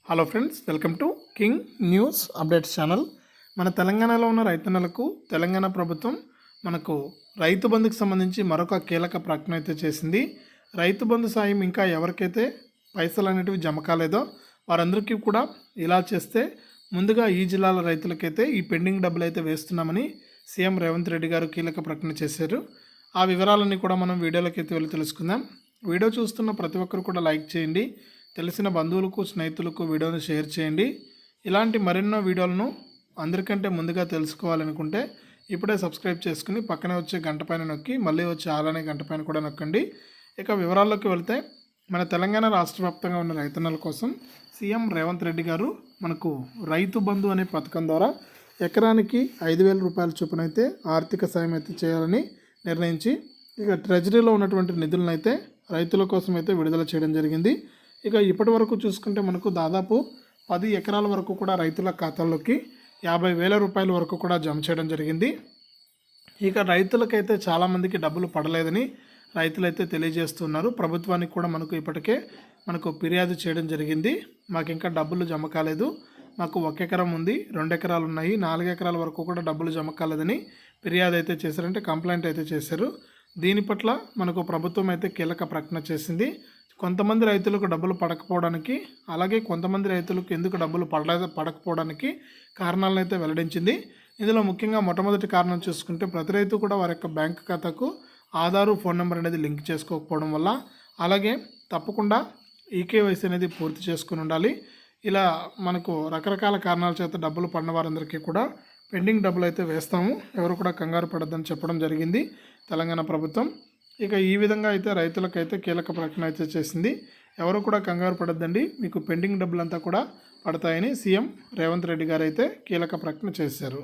Hello friends, welcome to king news updates channel. మన తెలంగాణలో ఉన్న రైతన్నలకు తెలంగాణ ప్రభుత్వం మనకు రైతు బంధుకు సంబంధించి మరొక కీలక ప్రకటన అయితే చేసింది. రైతు బంధు సాయం ఇంకా ఎవరికైతే పైసలు అనేటివి జమ కాలేదో వారందరికీ కూడా ఇలా చేస్తే ముందుగా ఈ జిల్లాల రైతులకైతే ఈ పెండింగ్ డబ్బులు అయితే వేస్తున్నామని సీఎం రేవంత్ రెడ్డి గారు కీలక ప్రకటన చేశారు. ఆ వివరాలన్నీ కూడా మనం వీడియోలోకి అయితే వెళ్ళి తెలుసుకుందాం. వీడియో చూస్తున్న ప్రతి ఒక్కరు కూడా లైక్ చేయండి, తెలిసిన బంధువులకు స్నేహితులకు వీడియోని షేర్ చేయండి. ఇలాంటి మరెన్నో వీడియోలను అందరికంటే ముందుగా తెలుసుకోవాలనుకుంటే ఇప్పుడే సబ్స్క్రైబ్ చేసుకుని పక్కనే వచ్చే గంట పైన నొక్కి మళ్ళీ వచ్చే ఆలనే గంట పైన కూడా నొక్కండి. ఇక వివరాల్లోకి వెళ్తే మన తెలంగాణ రాష్ట్ర వ్యాప్తంగా ఉన్న రైతన్నల కోసం సీఎం రేవంత్ రెడ్డి గారు మనకు రైతు బంధు అనే పథకం ద్వారా ఎకరానికి 5,000 రూపాయల చొప్పున అయితే ఆర్థిక సాయం అయితే చేయాలని నిర్ణయించి ఇక ట్రెజరీలో ఉన్నటువంటి నిధులను అయితే రైతుల కోసం అయితే విడుదల చేయడం జరిగింది. ఇక ఇప్పటి వరకు చూసుకుంటే మనకు దాదాపు 10 ఎకరాల వరకు కూడా రైతుల ఖాతాల్లోకి 50,000 రూపాయల వరకు కూడా జమ చేయడం జరిగింది. ఇక రైతులకైతే చాలామందికి డబ్బులు పడలేదని రైతులైతే తెలియజేస్తున్నారు. ప్రభుత్వానికి కూడా ఇప్పటికే ఫిర్యాదు చేయడం జరిగింది. మాకు ఇంకా డబ్బులు జమ కాలేదు, మాకు 1 ఎకరం ఉంది, 2 ఎకరాలు ఉన్నాయి, 4 ఎకరాల వరకు కూడా డబ్బులు జమ కాలేదని ఫిర్యాదు అయితే చేశారంటే కంప్లైంట్ అయితే చేశారు. దీని పట్ల ప్రభుత్వం అయితే కీలక ప్రకటన చేసింది. కొంతమంది రైతులకు డబ్బులు పడకపోవడానికి, అలాగే కొంతమంది రైతులకు ఎందుకు డబ్బులు పడకపోవడానికి కారణాలను అయితే వెల్లడించింది. ఇందులో ముఖ్యంగా మొట్టమొదటి కారణం చూసుకుంటే ప్రతి రైతు కూడా వారి యొక్క బ్యాంక్ ఖాతాకు ఆధారు ఫోన్ నెంబర్ అనేది లింక్ చేసుకోకపోవడం వల్ల, అలాగే తప్పకుండా ఈకేవైసీ అనేది పూర్తి చేసుకుని ఉండాలి. ఇలా రకరకాల కారణాల చేత డబ్బులు పడిన వారందరికీ కూడా పెండింగ్ డబ్బులు అయితే వేస్తాము, ఎవరు కూడా కంగారు పడద్దని చెప్పడం జరిగింది తెలంగాణ ప్రభుత్వం. ఇక ఈ విధంగా అయితే రైతులకైతే కీలక ప్రకటన అయితే చేసింది. ఎవరు కూడా కంగారు పడద్దండి, మీకు పెండింగ్ డబ్బులంతా కూడా పడతాయని సీఎం రేవంత్ రెడ్డి గారు అయితే కీలక ప్రకటన చేశారు.